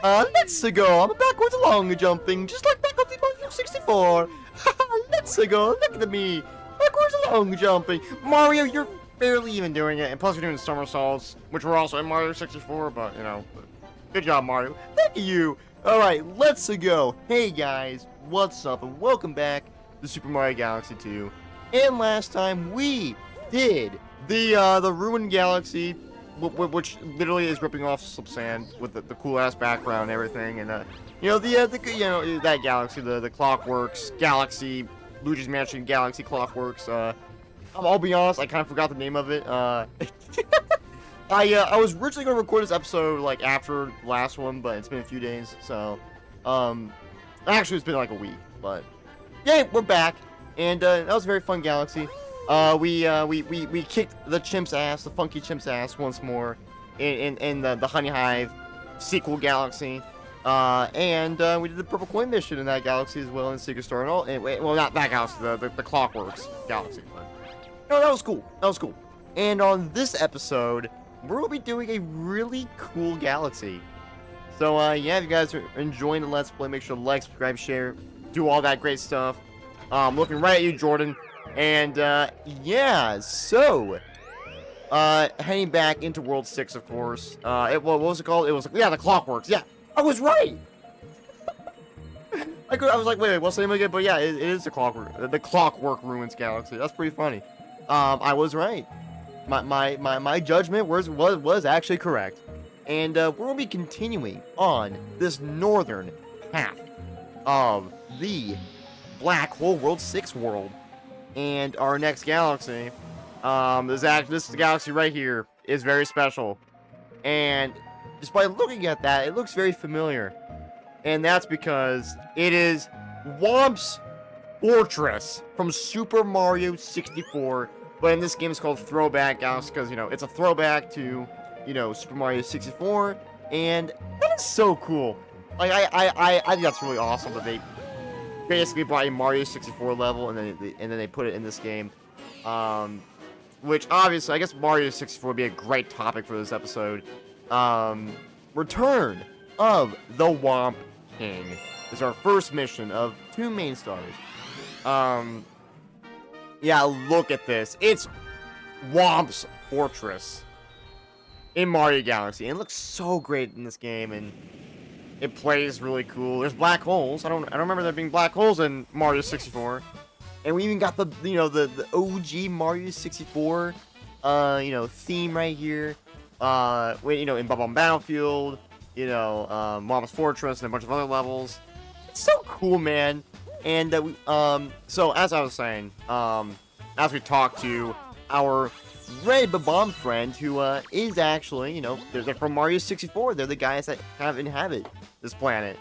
Let's go. I'm backwards long jumping, just like back on the Mario 64. Let's go. Look at me. Backwards long jumping. Mario, you're barely even doing it, and plus you're doing somersaults, which were also in Mario 64, but, you know, good job, Mario. Thank you. Alright, let's go. Hey, guys, what's up, and welcome back to Super Mario Galaxy 2. And last time, we did the ruined galaxy, which literally is ripping off some sand with the cool-ass background and everything, and, you know, that galaxy, the Clockworks Galaxy, Luigi's Mansion Galaxy Clockworks, I'll be honest, I kind of forgot the name of it. I was originally going to record this episode, like, after the last one, but it's been a few days, so, actually, it's been, like, a week, but, yeah, we're back, and, that was a very fun galaxy. We kicked the chimp's ass, the funky chimp's ass, once more, in the Honey Hive sequel galaxy. And we did the Purple Coin mission in that galaxy as well, in Secret Star and all. And, well, not that galaxy, the Clockworks galaxy. But no, that was cool. That was cool. And on this episode, we're gonna be doing a really cool galaxy. So yeah, if you guys are enjoying the Let's Play, make sure to like, subscribe, share, do all that great stuff. Looking right at you, Jordan. And yeah, so heading back into World 6, of course. What was it called? It was, yeah, the Clockworks. Yeah. I was right! I was like, wait, what's the name again? But yeah, it is the Clockwork Ruins Galaxy. That's pretty funny. I was right. My judgment was actually correct. And we're gonna be continuing on this northern half of the Black Hole World 6 world. And our next galaxy, this galaxy right here is very special. And just by looking at that, it looks very familiar. And that's because it is Whomp's Fortress from Super Mario 64. But in this game, it's called Throwback Galaxy because, you know, it's a throwback to, you know, Super Mario 64. And that is so cool. Like, I think that's really awesome that they basically brought a Mario 64 level and then they put it in this game. Which, obviously, I guess Mario 64 would be a great topic for this episode. Return of the Whomp King is our first mission of 2 main stars. Yeah, look at this. It's Whomp's Fortress in Mario Galaxy. And it looks so great in this game, and it plays really cool. There's black holes. I don't remember there being black holes in Mario 64. And we even got the OG Mario 64 theme right here. In Bubble Battlefield, Mama's Fortress, and a bunch of other levels. It's so cool, man. And so as I was saying, as we talked to our Red Bomb friend, who is actually, they're from Mario 64. They're the guys that kind of inhabit this planet.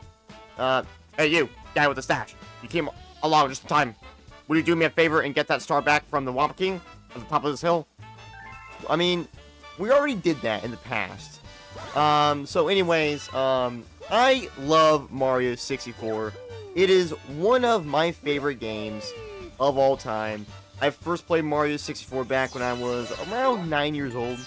Hey, you guy with the stash, you came along just in time. Would you do me a favor and get that star back from the Whomp King at the top of this hill? I mean, we already did that in the past. So anyways, I love Mario 64. It is one of my favorite games of all time. I first played Mario 64 back when I was around 9 years old.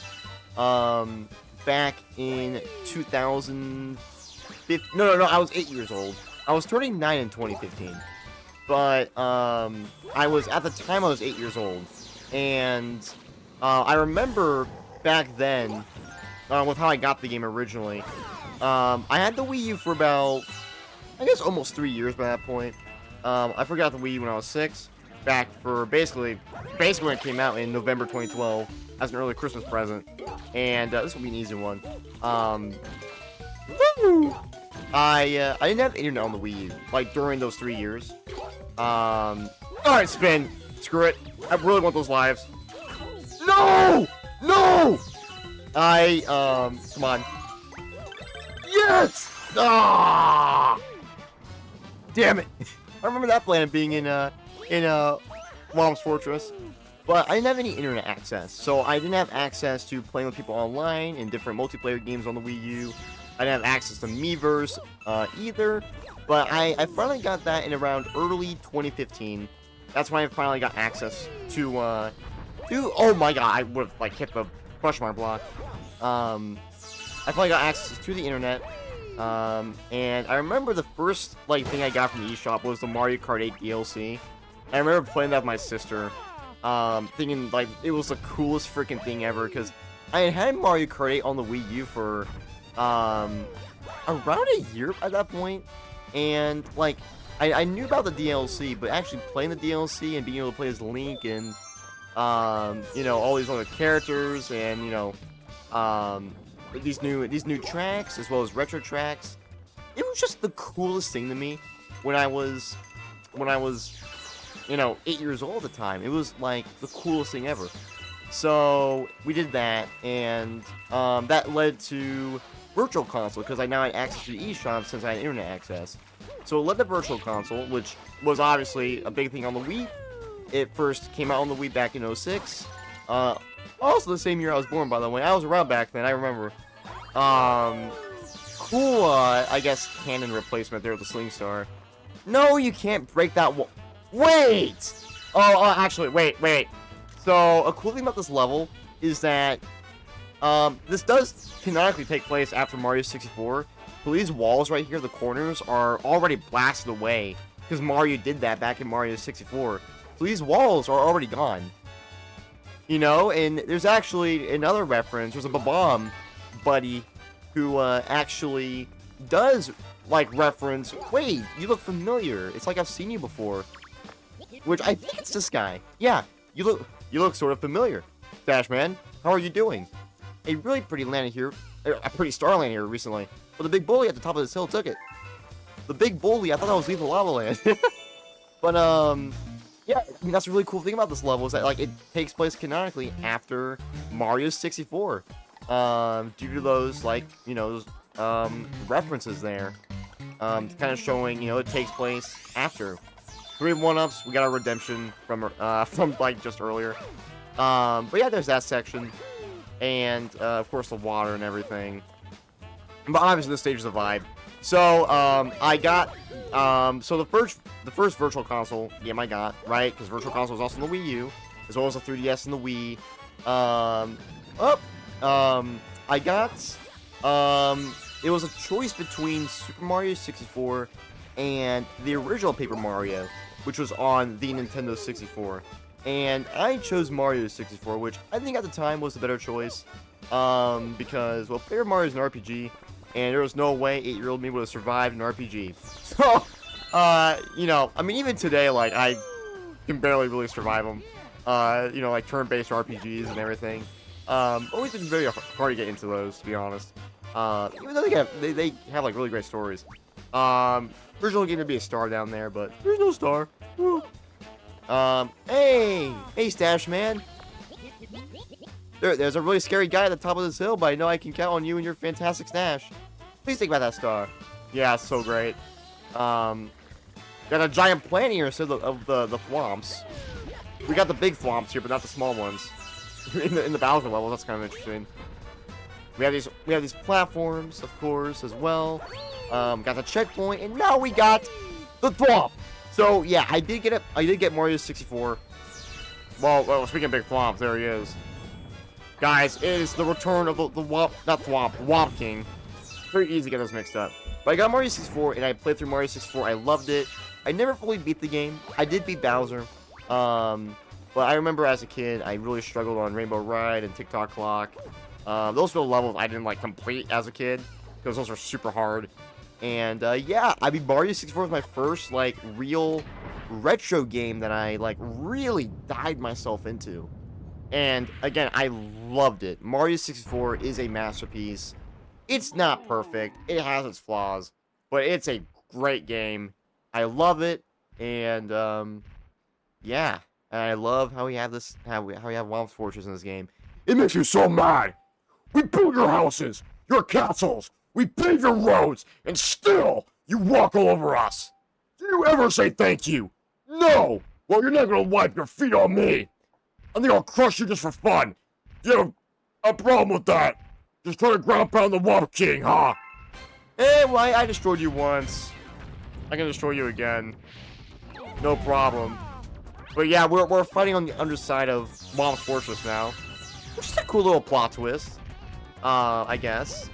Back in 2015. No, I was 8 years old. I was turning 9 in 2015. But, I was 8 years old. And, I remember back then, with how I got the game originally, I had the Wii U for about, I guess, almost 3 years by that point. I forgot the Wii U when I was 6, back for basically when it came out in November 2012, as an early Christmas present. And, this will be an easy one. I didn't have internet on the Wii U, like, during those 3 years. Alright, spin. Screw it. I really want those lives. No! No! Come on. Yes! Ah! Damn it. I remember that planet being in Whomp's Fortress. But I didn't have any internet access. So I didn't have access to playing with people online in different multiplayer games on the Wii U. I didn't have access to Miiverse, either. But I finally got that in around early 2015. That's when I finally got access to, oh my god, I would have, like, hit the crush my block. I finally got access to the internet, And I remember the first like thing I got from the eShop was the Mario Kart 8 DLC. I remember playing that with my sister, thinking like it was the coolest freaking thing ever because I had Mario Kart 8 on the Wii U for around a year at that point, and like I knew about the DLC, but actually playing the DLC and being able to play as Link and you know, all these other characters and you know these new tracks as well as retro tracks, it was just the coolest thing to me when I was you know 8 years old at the time. It was like the coolest thing ever. So we did that, and that led to Virtual Console because I now had access to the eShop since I had internet access. So it led to Virtual Console, which was obviously a big thing on the Wii. It first came out on the Wii back in 06. Also the same year I was born, by the way. I was around back then, I remember. Cool, I guess, canon replacement there with the Sling Star. No, you can't break that wall. Wait! Actually, wait. So, a cool thing about this level is that, this does canonically take place after Mario 64. So these walls right here, the corners, are already blasted away. Because Mario did that back in Mario 64. So these walls are already gone. You know, and there's actually another reference. There's a Babam buddy who actually does like reference. Wait, you look familiar. It's like I've seen you before. Which I think it's this guy. Yeah, you look sort of familiar. Dashman, how are you doing? A really pretty land here, a pretty star land here recently. But the big bully at the top of this hill took it. The big bully, I thought that was Lethal Lava Land. But yeah, I mean, that's a really cool thing about this level is that like it takes place canonically after Mario 64. Due to those like, you know, those references there. Kind of showing, you know, it takes place after. 3 1-ups, we got our redemption from like just earlier. But yeah, there's that section. And of course the water and everything. But obviously the stage is a vibe. So I got so the first Virtual Console game I got, right? Because Virtual Console was also on the Wii U, as well as the 3DS and the Wii. I got it was a choice between Super Mario 64 and the original Paper Mario, which was on the Nintendo 64. And I chose Mario 64, which I think at the time was the better choice. Because, well, Paper Mario is an RPG, and there was no way 8-year-old me would have survived an RPG. So, you know, I mean, even today, like, I can barely really survive them. You know, like, turn-based RPGs and everything. Always been very hard to get into those, to be honest. Even though they have, like, really great stories. Original game to be a star down there, but there's no star. Woo. Hey, Stash Man. There's a really scary guy at the top of this hill, but I know I can count on you and your fantastic stash. Please think about that star. Yeah, it's so great. Got a giant plant here instead of the Whomps. We got the big Whomps here, but not the small ones. in the Bowser level, that's kind of interesting. We have these platforms, of course, as well. Got the checkpoint, and now we got the Thwomp. So yeah, I did get Mario 64. Well, speaking of big Thwomp, there he is. Guys, it is the return of the Whomp, not Thwomp, Whomp King. Very easy to get those mixed up. But I got Mario 64, and I played through Mario 64. I loved it. I never fully beat the game. I did beat Bowser. But I remember as a kid, I really struggled on Rainbow Ride and TikTok Clock. Those were the levels I didn't like complete as a kid, because those are super hard. And yeah, I mean, Mario 64 was my first like real retro game that I like really dived myself into. And again, I loved it. Mario 64 is a masterpiece. It's not perfect. It has its flaws, but it's a great game. I love it, and yeah, and I love how we have this, how we have Whomp's Fortress in this game. It makes you so mad. We build your houses, your castles, we pave your roads, and still you walk all over us. Do you ever say thank you? No. Well, you're not gonna wipe your feet on me. I think I'll crush you just for fun. You have a problem with that? Just try to ground pound the Whomp King, huh? Eh, well, I destroyed you once. I can destroy you again. No problem. But yeah, we're fighting on the underside of Whomp's Fortress now. Which is a cool little plot twist. I guess.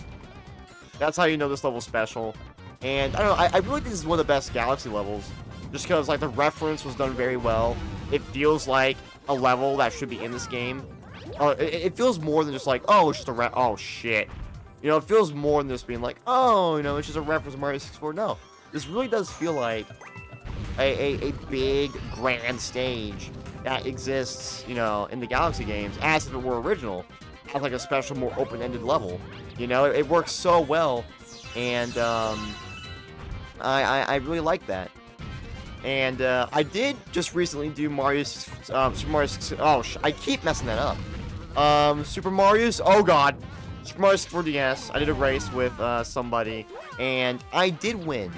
That's how you know this level's special. And I don't know, I really think this is one of the best Galaxy levels. Just because, like, the reference was done very well. It feels like a level that should be in this game. It feels more than just like, oh, it's just a oh, shit. You know, it feels more than just being like, oh, you know, it's just a reference to Mario 64. No, this really does feel like a big, grand stage that exists, you know, in the Galaxy games, as if it were original. As like a special, more open-ended level. You know, it works so well, and I really like that. And I did just recently do Super Mario. Oh, I keep messing that up. Super Mario's. Oh God, Super Mario 4DS. I did a race with somebody, and I did win.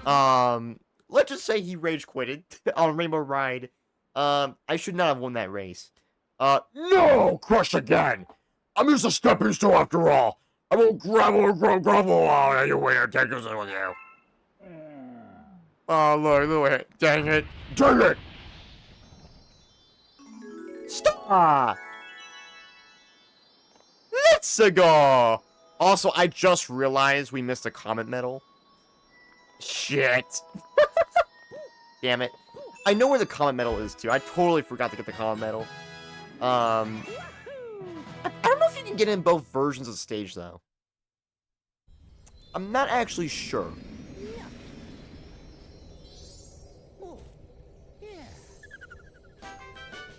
Let's just say he rage quitted on Rainbow Ride. I should not have won that race. No, crush again. I'm just a stepping stone after all. I will grovel out anyway and take this with you. Oh, look, dang it. Dang it! Stop! Let's go! Also, I just realized we missed a comment medal. Shit. Damn it. I know where the comment medal is, too. I totally forgot to get the comment medal. I don't know if you can get in both versions of the stage, though. I'm not actually sure.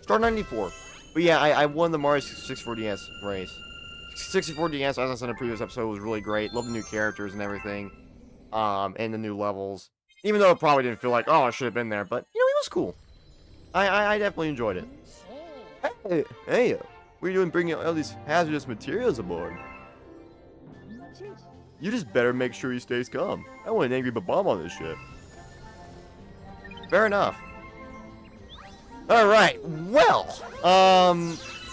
Star 94. But yeah, I won the Mario 64 DS race. 64 DS, as I said in a previous episode, was really great. Love the new characters and everything. And the new levels. Even though it probably didn't feel like, oh, I should have been there. But, you know, it was cool. I definitely enjoyed it. Hey, what are you doing bringing all these hazardous materials aboard? You just better make sure he stays calm. I want an angry bomb on this ship. Fair enough. Alright, well,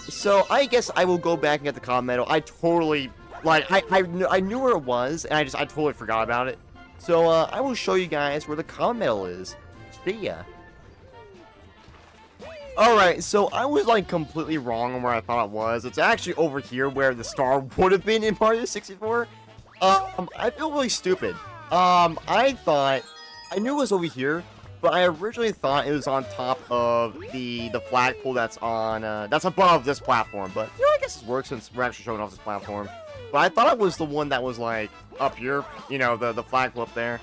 so I guess I will go back and get the comment medal. I totally, like, I knew where it was, and I totally forgot about it. So, I will show you guys where the comment medal is. See ya. Alright, so I was, like, completely wrong on where I thought it was. It's actually over here where the star would have been in Mario 64. I feel really stupid. I knew it was over here, but I originally thought it was on top of the flagpole that's on, that's above this platform. But, you know, I guess it works since we're actually showing off this platform. But I thought it was the one that was, like, up here, you know, the flagpole up there.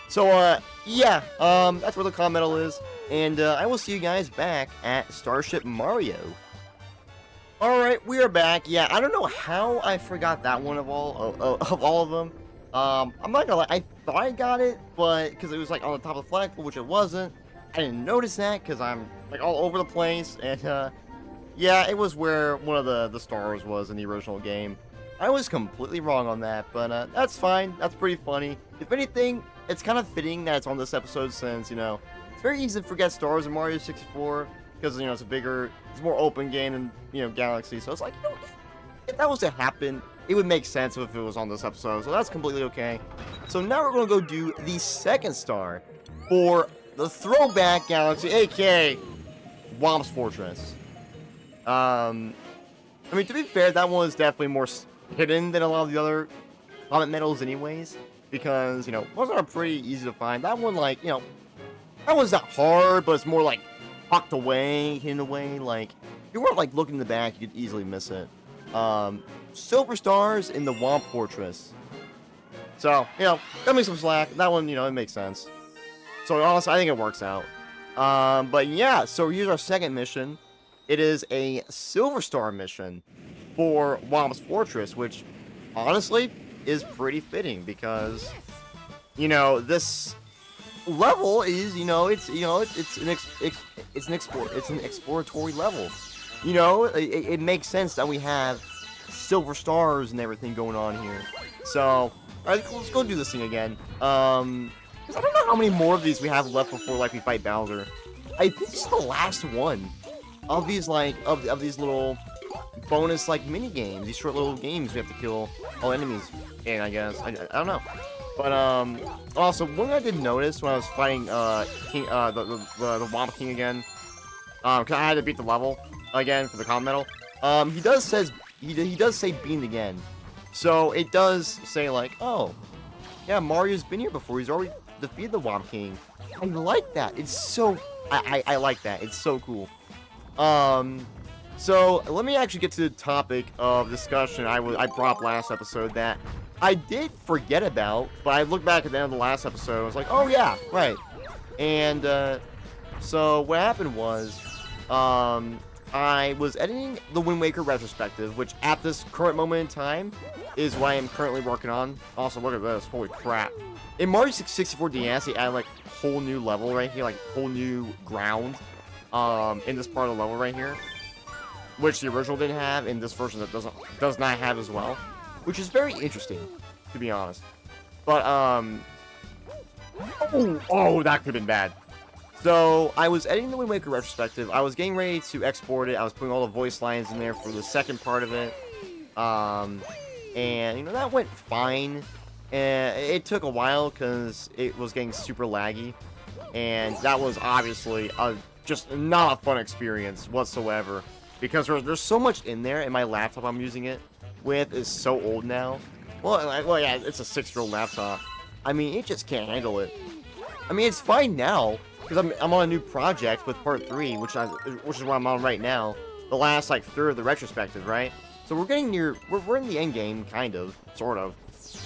So, yeah, that's where the comment medal is. And, I will see you guys back at Starship Mario. Alright, we are back. Yeah, I don't know how I forgot that one of all of them. I'm not gonna lie, I thought I got it, but because it was like on the top of the flagpole, which it wasn't. I didn't notice that because I'm like all over the place, and yeah, it was where one of the stars was in the original game. I was completely wrong on that, but that's fine. That's pretty funny. If anything, it's kind of fitting that it's on this episode since, you know, it's very easy to forget stars in Mario 64 because, you know, it's a more open game than, you know, Galaxy. So it's like, you know, if that was to happen, it would make sense if it was on this episode, so that's completely okay. So now we're going to go do the second star for the Throwback Galaxy, aka Whomp's Fortress. I mean, to be fair, that one is definitely more hidden than a lot of the other comment medals anyways, because, you know, those are pretty easy to find. That one, like, you know, that one's not hard, but it's more, like, tucked away, hidden away. Like, if you weren't, like, looking in the back, you could easily miss it. Silver stars in the Whomp Fortress. So, you know, cut me some slack. That one, you know, it makes sense. So, honestly, I think it works out. But yeah, so here's our second mission. It is a Silver Star mission for Whomp's Fortress, which, honestly, is pretty fitting because, you know, this level is, you know, it's an exploratory level. You know, it makes sense that we have silver stars and everything going on here. So, alright, let's go do this thing again. Because I don't know how many more of these we have left before, like, we fight Bowser. I think this is the last one of these, like, of these little bonus, like, mini games. These short little games we have to kill all enemies in, I guess. I don't know. But, also, one thing I did notice when I was fighting, King, the Whomp King again, because I had to beat the level again for the comment medal. He does say beamed again. So it does say like, oh, yeah, Mario's been here before. He's already defeated the Whomp King. I like that. It's so... I like that. It's so cool. So let me actually get to the topic of discussion I brought up last episode that I did forget about, but I looked back at the end of the last episode. I was like, oh yeah, right. And so what happened was, I was editing the Wind Waker retrospective, which at this current moment in time is what I am currently working on. Also, look at this. Holy crap. In Mario 64 DS, they added like a whole new level right here, like whole new ground in this part of the level right here, which the original didn't have, and this version that does not have as well, which is very interesting, to be honest. But oh, that could have been bad. So I was editing the Wind Waker retrospective. I was getting ready to export it. I was putting all the voice lines in there for the second part of it. And you know, that went fine. And it took a while because it was getting super laggy, and that was obviously just not a fun experience whatsoever, because there's so much in there, and my laptop I'm using it with is so old now. Well, yeah, it's a 6-year-old laptop. I mean, it just can't handle it. I mean, it's fine now because I'm on a new project with part 3, which is what I'm on right now. The last like third of the retrospective, right? So we're getting near. We're in the end game, kind of, sort of.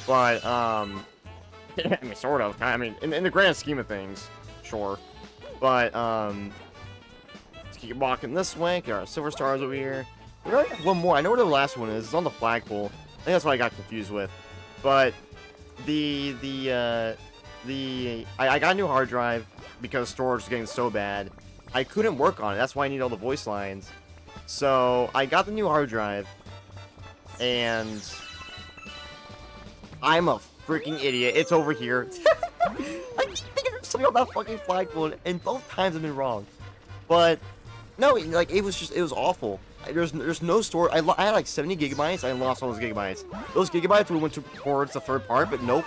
But, I mean, sort of. I mean, in the grand scheme of things, sure. But, let's keep walking this way. Get our silver stars over here. We already have one more. I know where the last one is. It's on the flagpole. I think that's what I got confused with. But, I got a new hard drive because storage is getting so bad. I couldn't work on it. That's why I need all the voice lines. So, I got the new hard drive. And I'm a freaking idiot. It's over here. I keep thinking of something about that fucking flagpole, and both times I've been wrong. But no, like it was awful. There's no storage. I had like 70 gigabytes. I lost all those gigabytes. Those gigabytes went towards the third part, but nope.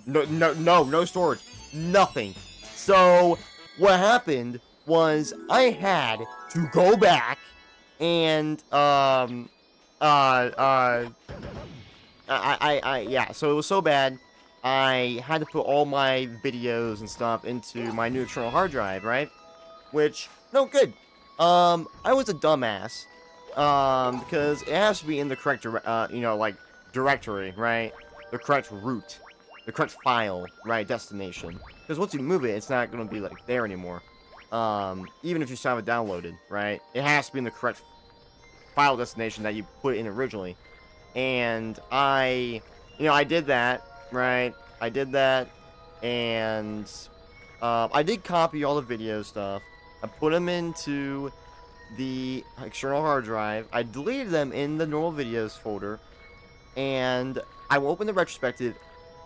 No storage. Nothing. So what happened was I had to go back and yeah, so it was so bad, I had to put all my videos and stuff into my new external hard drive, right? Which, no good. I was a dumbass, because it has to be in the correct, directory, right? The correct root, the correct file, right? Destination. Because once you move it, it's not going to be, like, there anymore. Even if you still have it downloaded, right? It has to be in the correct file destination that you put in originally. And I did that, right? I did that, and I did copy all the video stuff. I put them into the external hard drive. I deleted them in the normal videos folder, and I opened the retrospective.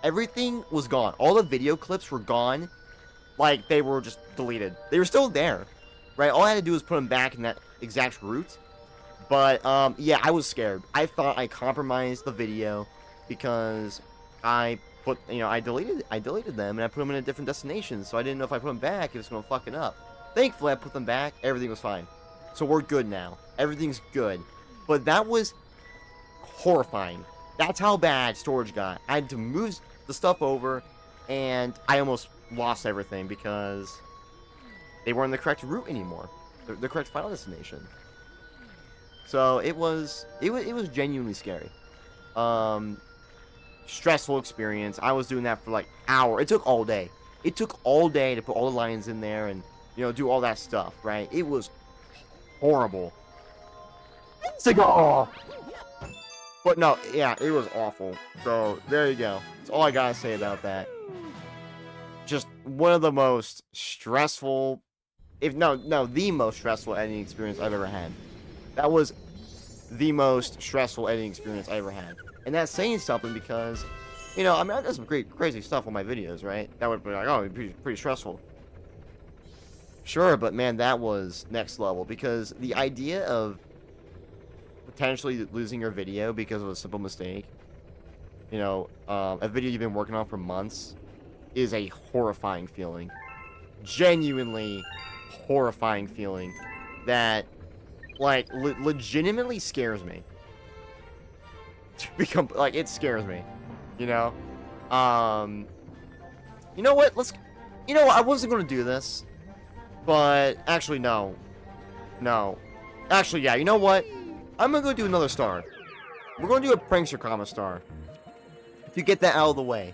Everything was gone. All the video clips were gone, like they were just deleted. They were still there, right? All I had to do was put them back in that exact route. But, yeah, I was scared. I thought I compromised the video because I deleted them and I put them in a different destination. So I didn't know if I put them back, it was going to fuck it up. Thankfully, I put them back. Everything was fine. So we're good now. Everything's good. But that was horrifying. That's how bad storage got. I had to move the stuff over, and I almost lost everything because they weren't the correct route anymore. The correct file destination. So it was genuinely scary. Stressful experience. I was doing that for like hours. It took all day. It took all day to put all the lines in there and, do all that stuff, right? It was horrible. It's like, oh. But no, yeah, it was awful. So there you go. That's all I gotta say about that. Just one of the most stressful, the most stressful editing experience I've ever had. That was the most stressful editing experience I ever had. And that's saying something because, I mean, I've done some crazy stuff on my videos, right? That would be like, oh, it'd be pretty stressful. Sure, but man, that was next level. Because the idea of potentially losing your video because of a simple mistake, a video you've been working on for months, is a horrifying feeling. Genuinely horrifying feeling that... like, legitimately scares me. to become, like, it scares me, you know? You know what? You know what? I wasn't going to do this, but actually, no. No. Actually, yeah, you know what? I'm going to go do another star. We're going to do a Prankster Comet star to get that out of the way.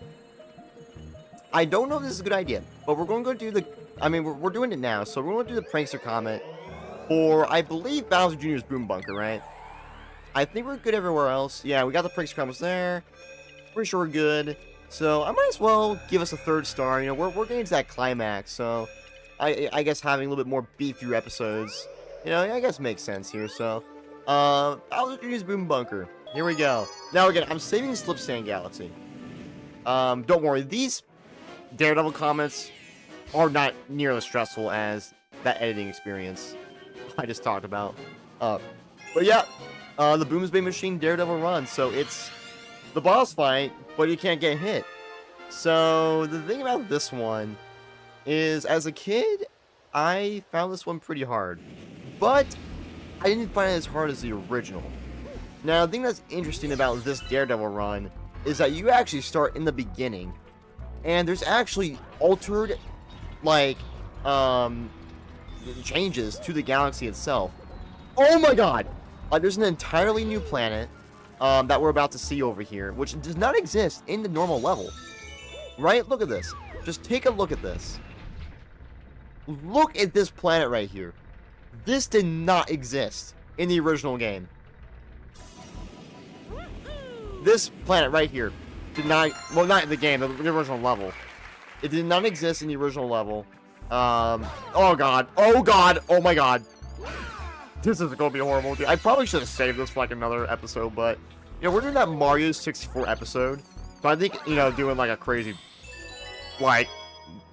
I don't know if this is a good idea, but we're going to go do the... I mean, we're doing it now, so we're going to do the Prankster Comet for, I believe, Bowser Jr.'s Boom Bunker, right? I think we're good everywhere else. Yeah, we got the Prankster Comets there. Pretty sure we're good. So, I might as well give us a third star. You know, we're getting to that climax, so... I guess having a little bit more beefier episodes, you know, I guess makes sense here, so... Bowser Jr.'s Boom Bunker. Here we go. Now, again, I'm saving Slipsand Galaxy. Don't worry, these Daredevil comments are not nearly as stressful as that editing experience I just talked about. But yeah, the Boomsday Machine Daredevil run. So it's the boss fight, but you can't get hit. So the thing about this one is, as a kid, I found this one pretty hard. But I didn't find it as hard as the original. Now, the thing that's interesting about this Daredevil run is that you actually start in the beginning. And there's actually altered, like, changes to the galaxy itself. Oh my god! There's an entirely new planet that we're about to see over here, which does not exist in the normal level. Right? Look at this. Just take a look at this. Look at this planet right here. This did not exist in the original game. This planet right here did not, well, not in the game, the original level. It did not exist in the original level. Oh god, oh my god. This is gonna be horrible, dude. I probably should have saved this for like another episode, but, you know, we're doing that Mario 64 episode. So I think, you know, doing like a crazy, like,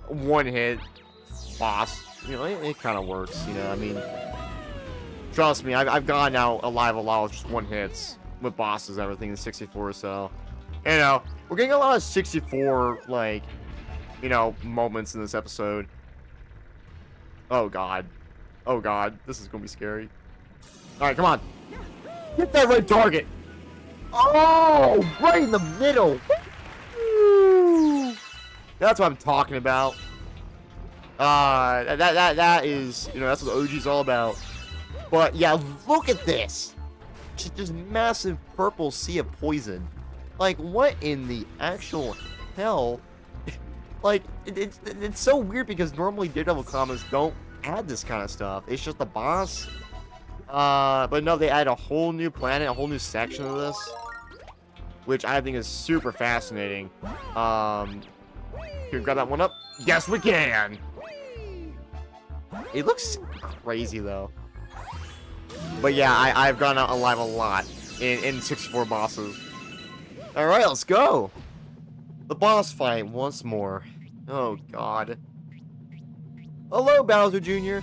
one-hit boss, you know, it kind of works, you know, I mean, trust me, I've gone out alive a lot with just one-hits with bosses and everything in 64, so, you know, we're getting a lot of 64, like, you know, moments in this episode. Oh god, this is gonna be scary. Alright, come on, hit that red target. Oh, right in the middle. Woo! That's what I'm talking about. That is, you know, that's what OG's all about. But yeah, look at this. Just this massive purple sea of poison. Like, what in the actual hell? Like, it's so weird because normally Daredevil comics don't add this kind of stuff. It's just the boss. But no, they add a whole new planet, a whole new section of this, which I think is super fascinating. Can we grab that one up? Yes, we can! It looks crazy, though. But yeah, I've gone out alive a lot in 64 bosses. Alright, let's go! The boss fight once more. Oh, God. Hello, Bowser Jr.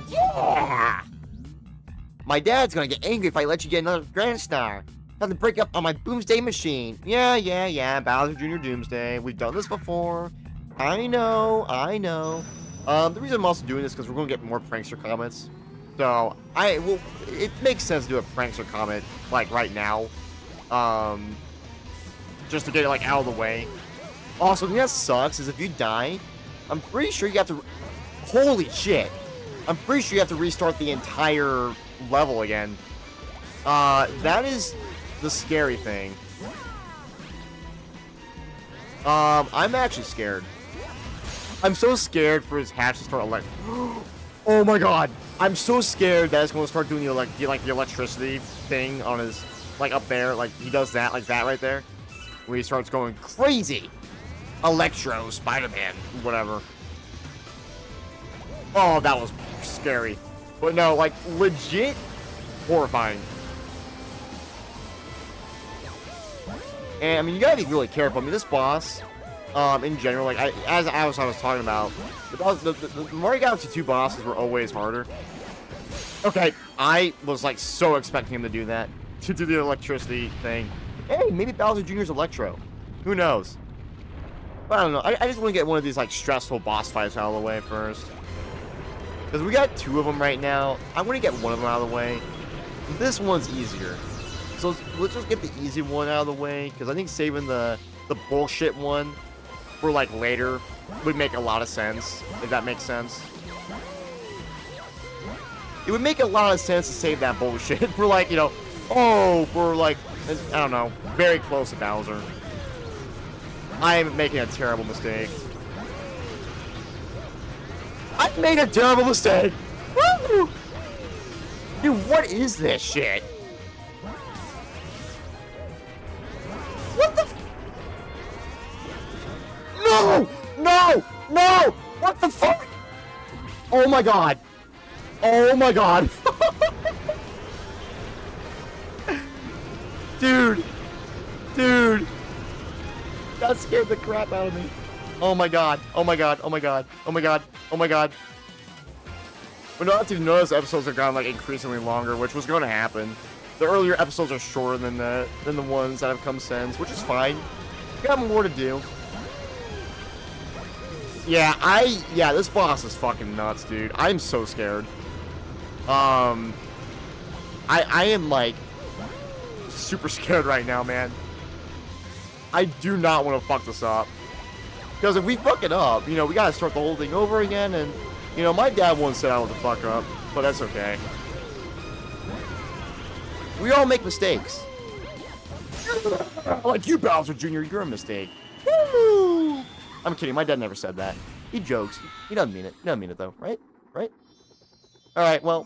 Yeah! My dad's gonna get angry if I let you get another Grand Star. Have to break up on my Boomsday Machine. Yeah, Bowser Jr. Doomsday. We've done this before. I know. The reason I'm also doing this is because we're going to get more Prankster comments. So, it makes sense to do a Prankster comment, like, right now. Just to get it, like, out of the way. Also, the thing that sucks is if you die, I'm pretty sure you have to... Holy shit! I'm pretty sure you have to restart the entire level again. That is the scary thing. I'm actually scared. I'm so scared for his hatch to start oh my god! I'm so scared that it's going to start doing the electricity thing on his, like, up there. Like, he does that, like that right there. Where he starts going crazy. Electro, Spider-Man, whatever. Oh, that was scary. But no, like, legit horrifying. And, I mean, you gotta be really careful. I mean, this boss, in general, like, as I was talking about, the Mario Galaxy 2 bosses were always harder. Okay, I was, like, so expecting him to do that. To do the electricity thing. Hey, maybe Bowser Jr.'s Electro. Who knows? But I don't know. I just want to get one of these, like, stressful boss fights out of the way first. Because we got 2 of them right now. I want to get one of them out of the way. This one's easier. So let's just get the easy one out of the way, because I think saving the bullshit one for like later would make a lot of sense, if that makes sense. It would make a lot of sense to save that bullshit for like, you know, oh, for like, I don't know, very close to Bowser. I am making a terrible mistake. I made a terrible mistake! Woo! Dude, what is this shit? What the? No! No! No! What the fuck? Oh my god. Oh my god. Dude. Dude. That scared the crap out of me. Oh my god. Oh my god. Oh my god. Oh my god. Oh my god. But not to notice episodes have gotten like increasingly longer, which was going to happen. The earlier episodes are shorter than the ones that have come since, which is fine. We got more to do. Yeah, this boss is fucking nuts, dude. I'm so scared. I am like super scared right now, man. I do not want to fuck this up. Because if we fuck it up, you know, we gotta start the whole thing over again, and, you know, my dad once said I was a fuck up, but that's okay. We all make mistakes. Like you, Bowser Jr., you're a mistake. Woo! I'm kidding, my dad never said that. He jokes. He doesn't mean it. He doesn't mean it, though, right? Right? Alright, well,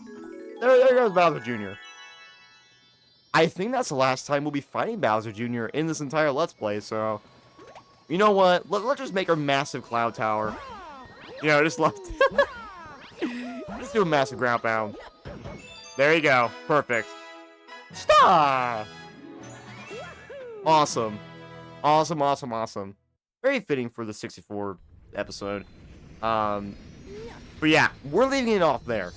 there goes Bowser Jr. I think that's the last time we'll be fighting Bowser Jr. in this entire Let's Play, so... You know what? Let's just make our massive cloud tower. You know, just left. Let's do a massive ground pound. There you go. Perfect. Stop! Awesome. Awesome, awesome, awesome. Very fitting for the 64 episode. But yeah, we're leaving it off there.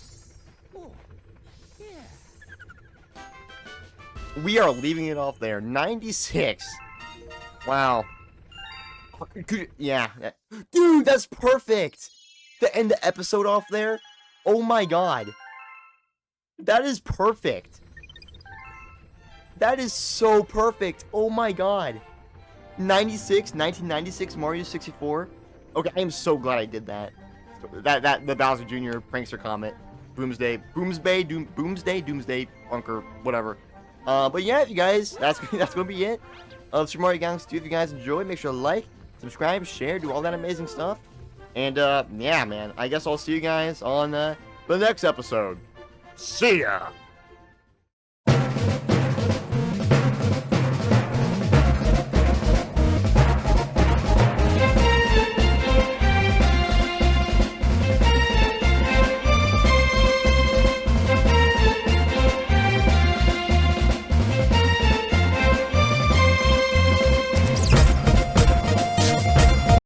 We are leaving it off there. 96. Wow. Yeah. Dude, that's perfect. To end the episode off there. Oh my god. That is perfect. That is so perfect. Oh my god. 1996 Mario 64. Okay, I am so glad I did that. The Bowser Jr. prankster comment. Doomsday, Bunker, whatever. But yeah, you guys, that's gonna be it. Super Mario Galaxy 2. If you guys enjoyed, make sure to like, subscribe, share, do all that amazing stuff. And yeah, man, I guess I'll see you guys on the next episode. See ya!